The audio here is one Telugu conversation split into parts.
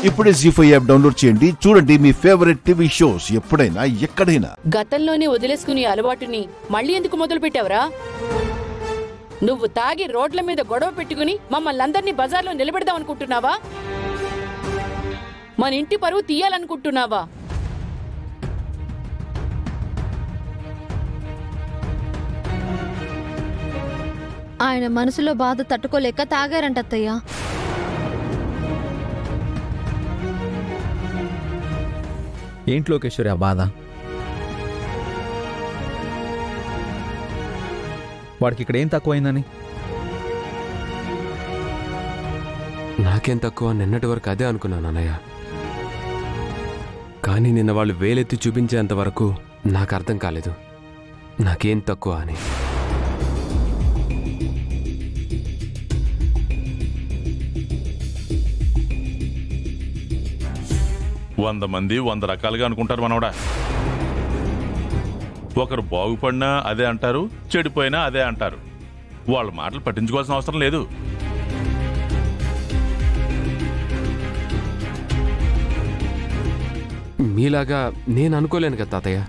ఇప్పుడే జీ5 యాప్ డౌన్లోడ్ చేయండి. చూడండి మీ ఫేవరెట్ టీవీ షోస్ ఎప్పుడైనా ఎక్కడైనా. గతంలోనే వదిలేసుకునే అలవాటుని మళ్ళీ ఎందుకు మొదలు పెట్టావురా? నువ్వు తాగి రోడ్ల మీద గొడవ పెట్టుకుని మమ్మల్ని అందరినీ బజార్లో నిలబెడదాం అనుకుంటున్నావా? మన ఇంటి పరువు తీయాలనుకుంటున్నావా? ఆయన మనసులో బాధ తట్టుకోలేక తాగారంట అత్తయ్య. ఏంటి లోకేశ్వరి ఆ బాధ? వాడికి ఇక్కడ ఏం తక్కువైందని? నాకేం తక్కువ నిన్నటి వరకు అదే అనుకున్నాను అన్నయ్య. కానీ నిన్న వాళ్ళు వేలెత్తి చూపించేంత వరకు నాకు అర్థం కాలేదు నాకేం తక్కువ అని. వంద మంది 100 రకాలుగా అనుకుంటారు మనవడా. ఒకరు బాగుపడినా అదే అంటారు, చెడిపోయినా అదే అంటారు. వాళ్ళ మాటలు పట్టించుకోవాల్సిన అవసరం లేదు. మీలాగా నేను అనుకోలేను కదా తాతయ్య.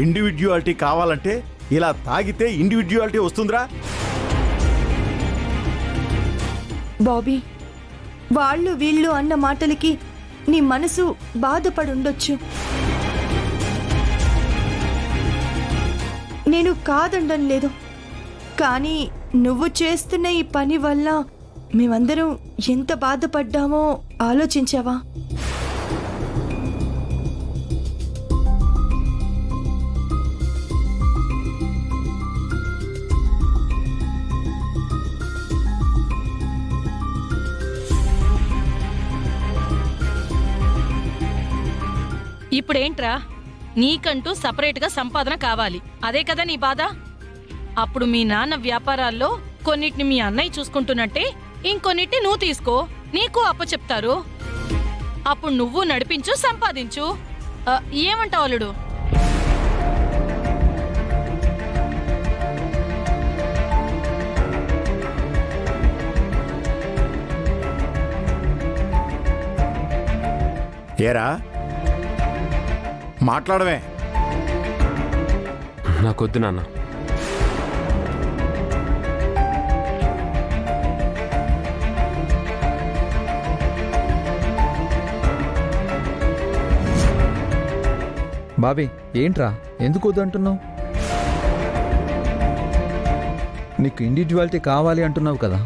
ఇండివిడ్యువాలిటీ కావాలంటే ఇలా తాగితే ఇండివిడ్యువాలిటీ వస్తుందిరా. బాబీ, వాళ్ళు వీళ్ళు అన్న మాటలకి నీ మనసు బాధపడుండొచ్చు. నేను కాదండం లేదు, కానీ నువ్వు చేస్తున్న ఈ పని వల్ల మేమందరం ఎంత బాధపడ్డామో ఆలోచించావా? ఇప్పుడేంట్రా, నీకంటూ సపరేట్గా సంపాదన కావాలి, అదే కదా నీ బాధ? అప్పుడు మీ నాన్న వ్యాపారాల్లో కొన్నిటిని మీ అన్నయ్య చూసుకుంటున్నట్టే ఇంకొన్నిటిని నువ్వు తీసుకో, నీకు అప్పచెప్తారు. అప్పుడు నువ్వు నడిపించు, సంపాదించు. ఏమంటావు అల్లుడు? ఏరా మాట్లాడవే. నాకొద్దు నాన్న. బాబీ ఏంట్రా, ఎందుకు వద్దు అంటున్నావు? నీకు ఇండివిజువాలిటీ కావాలి అంటున్నావు కదా.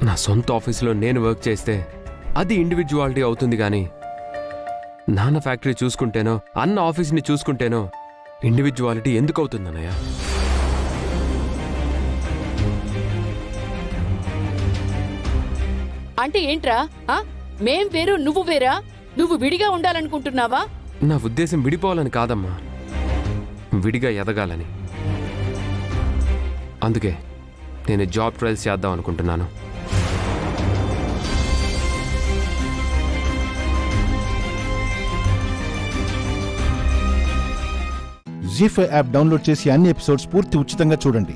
నా సొంత ఆఫీసులో నేను వర్క్ చేస్తే అది ఇండివిజువాలిటీ అవుతుంది, కానీ నాన్న ఫ్యాక్టరీ చూసుకుంటేనో అన్న ఆఫీస్ని చూసుకుంటేనో ఇండివిజువాలిటీ ఎందుకు అవుతుందన్నయ్య? అంటే ఏంట్రా? మేం వేరు, నువ్వు వేరా? నువ్వు విడిగా ఉండాలనుకుంటున్నావా? నా ఉద్దేశం విడిపోవాలని కాదమ్మా, విడిగా ఎదగాలని. అందుకే నేను జాబ్ ట్రయల్స్ చేద్దాం అనుకుంటున్నాను. జీ5 యాప్ డౌన్లోడ్ చేసి అన్ని ఎపిసోడ్స్ పూర్తి ఉచితంగా చూడండి.